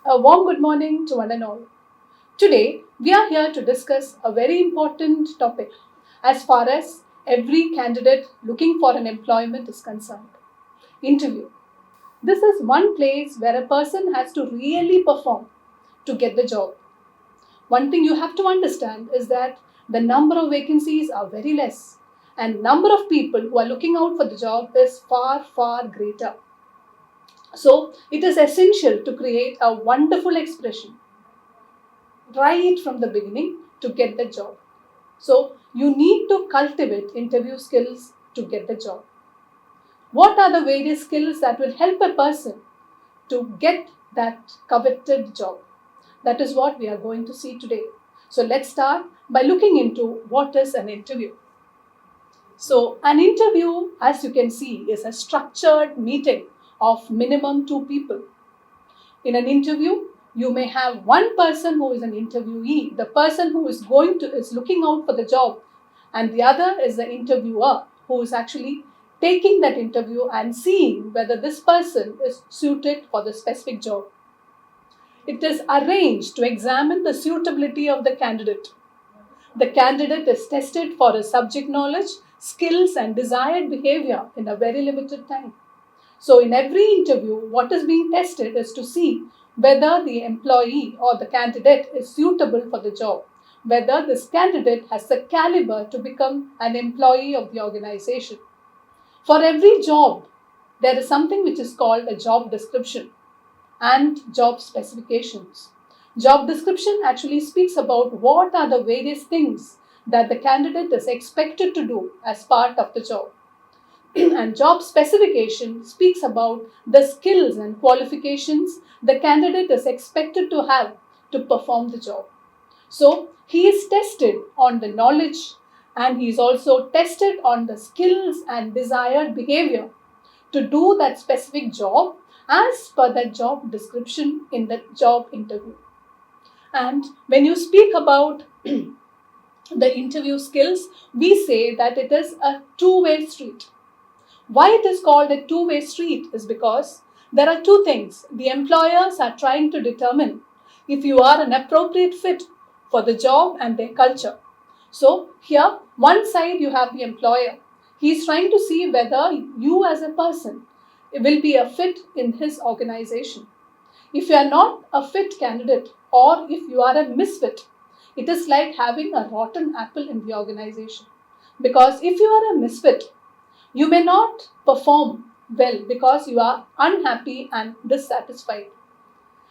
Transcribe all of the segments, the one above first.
A warm good morning to one and all. Today, we are here to discuss a very important topic as far as every candidate looking for an employment is concerned: interview. This is one place where a person has to really perform to get the job. One thing you have to understand is that the number of vacancies are very less and number of people who are looking out for the job is far greater. So, it is essential to create a wonderful expression right from the beginning to get the job. So, you need to cultivate interview skills to get the job. What are the various skills that will help a person to get that coveted job? That is what we are going to see today. So, let's start by looking into what is an interview. So, an interview, as you can see, is a structured meeting of minimum two people. In an interview, you may have one person who is an interviewee, the person who is looking out for the job, and the other is the interviewer who is actually taking that interview and seeing whether this person is suited for the specific job. It is arranged to examine the suitability of the candidate. The candidate is tested for his subject knowledge, skills, and desired behavior in a very limited time. So, in every interview, what is being tested is to see whether the employee or the candidate is suitable for the job, whether this candidate has the caliber to become an employee of the organization. For every job, there is something which is called a job description and job specifications. Job description actually speaks about what are the various things that the candidate is expected to do as part of the job. And job specification speaks about the skills and qualifications the candidate is expected to have to perform the job. So he is tested on the knowledge and he is also tested on the skills and desired behavior to do that specific job as per that job description in the job interview. And when you speak about the interview skills, we say that it is a two-way street. Why it is called a two-way street is because there are two things. The employers are trying to determine if you are an appropriate fit for the job and their culture. So here, one side you have the employer. He is trying to see whether you as a person will be a fit in his organization. If you are not a fit candidate or if you are a misfit, it is like having a rotten apple in the organization. Because if you are a misfit, you may not perform well because you are unhappy and dissatisfied.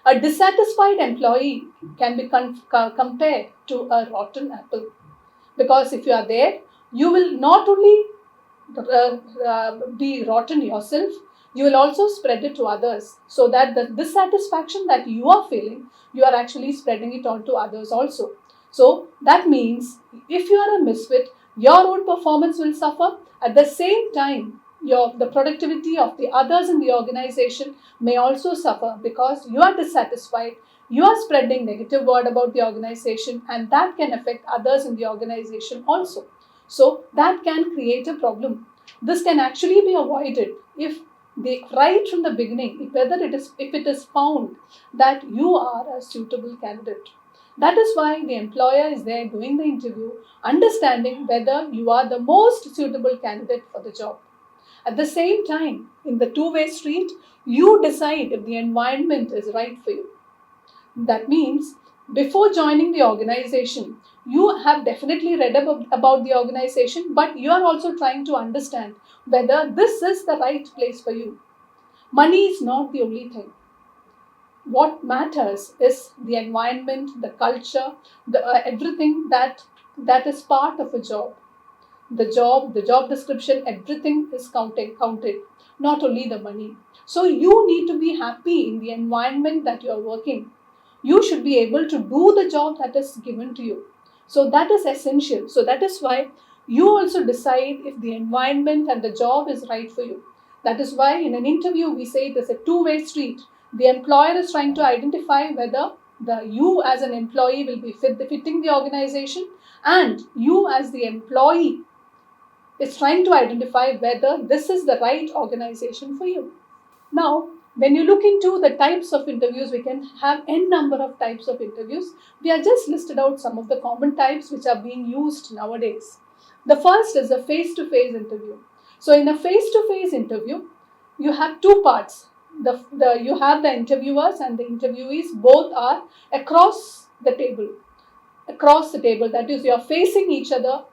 A dissatisfied employee can be compared to a rotten apple because if you are there, you will not only be rotten yourself, you will also spread it to others so that the dissatisfaction that you are feeling, you are actually spreading it on to others also. So that means if you are a misfit, your own performance will suffer. At the same time, the productivity of the others in the organization may also suffer because you are dissatisfied, you are spreading negative word about the organization, and that can affect others in the organization also. So that can create a problem. This can actually be avoided if right from the beginning, if it is found that you are a suitable candidate. That is why the employer is there doing the interview, understanding whether you are the most suitable candidate for the job. At the same time, in the two-way street, you decide if the environment is right for you. That means before joining the organization, you have definitely read about the organization, but you are also trying to understand whether this is the right place for you. Money is not the only thing. What matters is the environment, the culture, everything that is part of a job. The job description, everything is counted, not only the money. So you need to be happy in the environment that you are working. You should be able to do the job that is given to you. So that is essential. So that is why you also decide if the environment and the job is right for you. That is why in an interview we say it is a two-way street. The employer is trying to identify whether you as an employee will be fitting the organization, and you as the employee is trying to identify whether this is the right organization for you. Now, When you look into the types of interviews, we can have n number of types of interviews. We are just listed out some of the common types which are being used nowadays. The first is a face-to-face interview. So in a face-to-face interview, you have two parts. You have the interviewers and the interviewees, both are across the table. Across the table, that is, you are facing each other.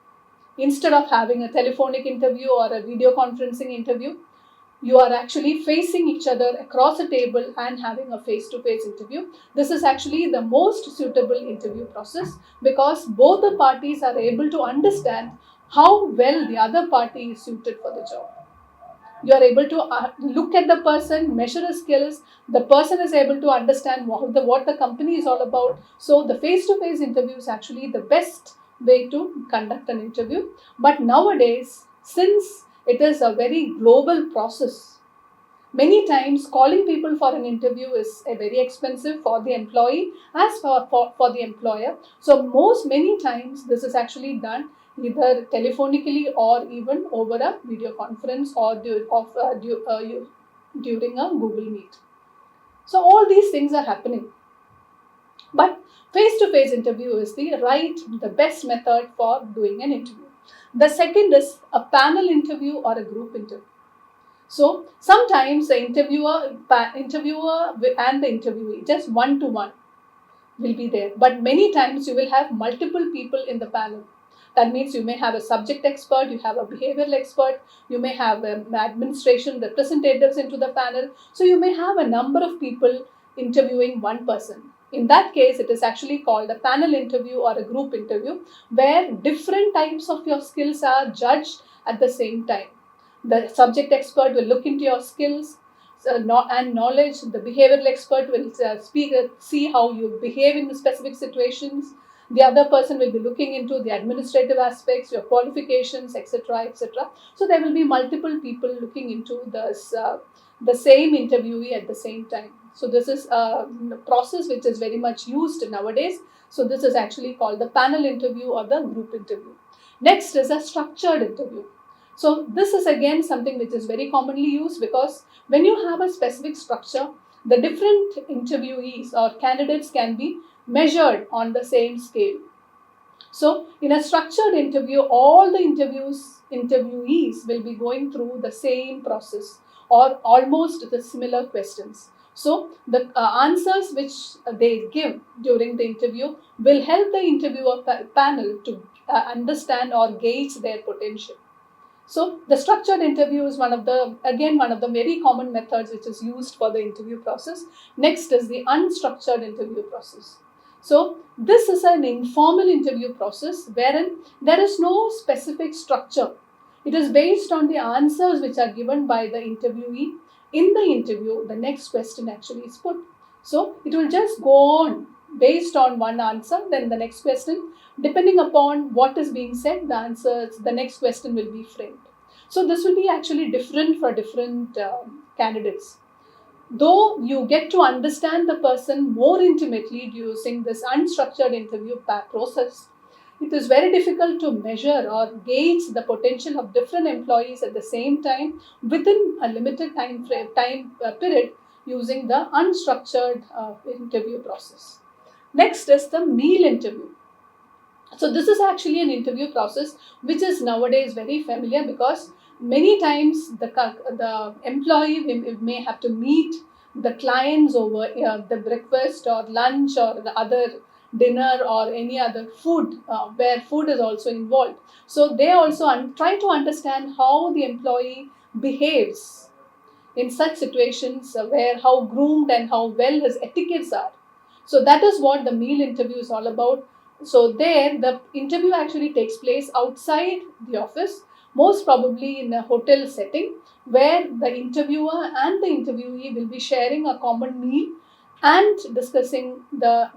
Instead of having a telephonic interview or a video conferencing interview, you are actually facing each other across a table and having a face-to-face interview. This is actually the most suitable interview process because both the parties are able to understand how well the other party is suited for the job. You are able to look at the person, measure his skills. The person is able to understand what the company is all about. So the face-to-face interview is actually the best way to conduct an interview. But nowadays, since it is a very global process, many times calling people for an interview is very expensive for the employee as for the employer. So many times this is actually done either telephonically or even over a video conference or during a Google Meet. So all these things are happening. But face-to-face interview is the best method for doing an interview. The second is a panel interview or a group interview. So sometimes the interviewer and the interviewee, just one-to-one, will be there. But many times you will have multiple people in the panel. That means you may have a subject expert, you have a behavioral expert, you may have administration representatives into the panel. So you may have a number of people interviewing one person. In that case, it is actually called a panel interview or a group interview where different types of your skills are judged at the same time. The subject expert will look into your skills and knowledge. The behavioral expert will see how you behave in specific situations. The other person will be looking into the administrative aspects, your qualifications, etc., etc. So there will be multiple people looking into the same interviewee at the same time. So this is a process which is very much used nowadays. So this is actually called the panel interview or the group interview. Next is a structured interview. So this is again something which is very commonly used because when you have a specific structure, the different interviewees or candidates can be measured on the same scale. So in a structured interview, all the interviewees will be going through the same process or almost the similar questions. So the answers which they give during the interview will help the interviewer panel to understand or gauge their potential. So the structured interview is one of the very common methods which is used for the interview process. Next is the unstructured interview process. So this is an informal interview process wherein there is no specific structure. It is based on the answers which are given by the interviewee. In the interview, the next question actually is put. So it will just go on based on one answer, then the next question. Depending upon what is being said, the next question will be framed. So this will be actually different for different candidates. Though you get to understand the person more intimately using this unstructured interview process, it is very difficult to measure or gauge the potential of different employees at the same time within a limited time period using the unstructured interview process. Next is the meal interview. So this is actually an interview process which is nowadays very familiar because many times the employee may have to meet the clients over the breakfast or lunch or the other dinner or any other food where food is also involved. So they also try to understand how the employee behaves in such situations where how groomed and how well his etiquettes are. So that is what the meal interview is all about. So there, the interview actually takes place outside the office, most probably in a hotel setting, where the interviewer and the interviewee will be sharing a common meal and discussing the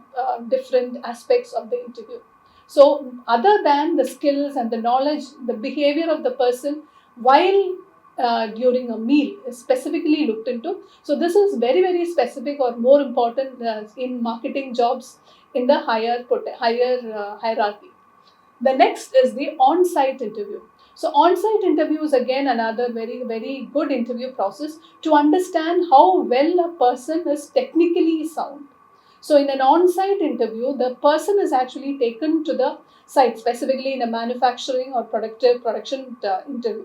different aspects of the interview. So other than the skills and the knowledge, the behavior of the person while during a meal is specifically looked into. So this is very, very specific or more important in marketing jobs in the higher hierarchy. The next is the on-site interview. So on-site interview is again another very, very good interview process to understand how well a person is technically sound. So in an on-site interview, the person is actually taken to the site, specifically in a manufacturing or production interview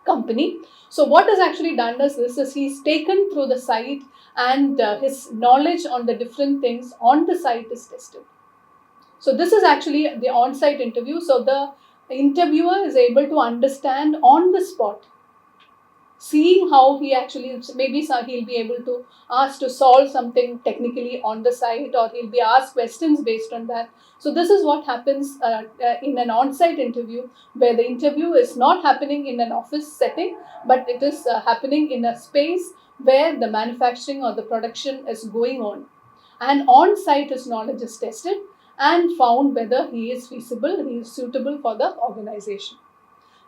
company. So what is actually done is this is he's taken through the site, and his knowledge on the different things on the site is tested. So this is actually the on-site interview. So the interviewer is able to understand on the spot, seeing how he actually, maybe he'll be able to ask to solve something technically on the site, or he'll be asked questions based on that. So this is what happens in an on-site interview, where the interview is not happening in an office setting, but it is happening in a space where the manufacturing or the production is going on, and on-site his knowledge is tested and found whether he is feasible, he is suitable for the organization.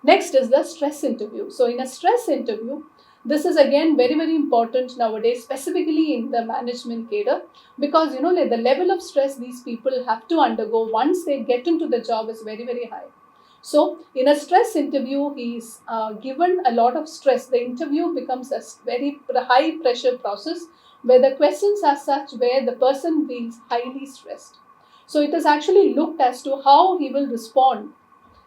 Next is the stress interview. So in a stress interview, this is again very, very important nowadays, specifically in the management cadre, because like the level of stress these people have to undergo once they get into the job is very, very high. So in a stress interview, he is given a lot of stress. The interview becomes a very high pressure process, where the questions are such where the person feels highly stressed. So it is actually looked as to how he will respond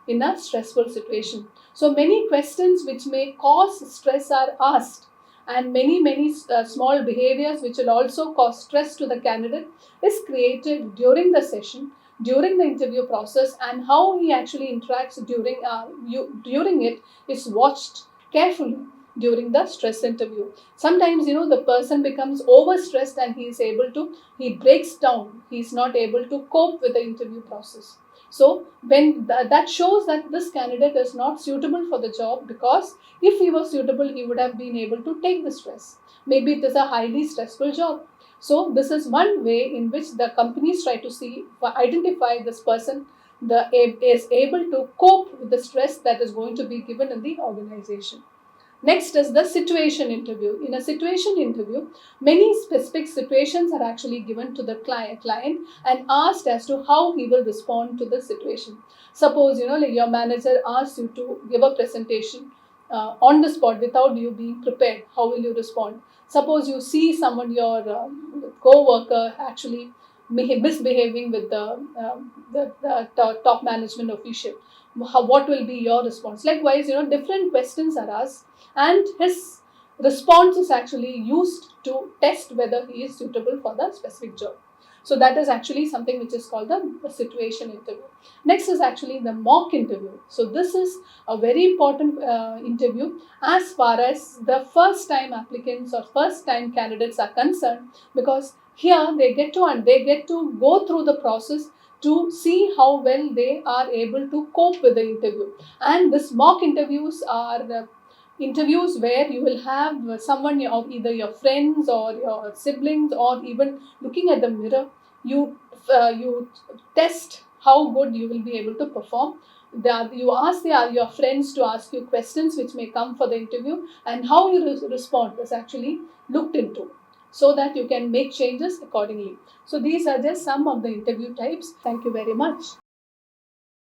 in a stressful situation. So many questions which may cause stress are asked, and many small behaviors which will also cause stress to the candidate is created during the session, during the interview process, and how he actually interacts during it is watched carefully during the stress interview. Sometimes the person becomes overstressed, and he breaks down, he's not able to cope with the interview process. So when that shows that this candidate is not suitable for the job, because if he was suitable, he would have been able to take the stress. Maybe it is a highly stressful job. So this is one way in which the companies try to identify this person is able to cope with the stress that is going to be given in the organization. Next is the situation interview. In a situation interview, many specific situations are actually given to the client and asked as to how he will respond to the situation. Suppose, like your manager asks you to give a presentation on the spot without you being prepared. How will you respond? Suppose you see someone, your co-worker, actually misbehaving with the top management official. What will be your response? Likewise, different questions are asked, and his response is actually used to test whether he is suitable for the specific job. So that is actually something which is called the situation interview. Next is actually the mock interview. So this is a very important interview as far as the first time applicants or first time candidates are concerned, because here they get to go through the process to see how well they are able to cope with the interview. And this mock interviews are interviews where you will have someone of either your friends or your siblings, or even looking at the mirror, you test how good you will be able to perform. You ask your friends to ask you questions which may come for the interview, and how you respond is actually looked into, so that you can make changes accordingly. So these are just some of the interview types. Thank you very much.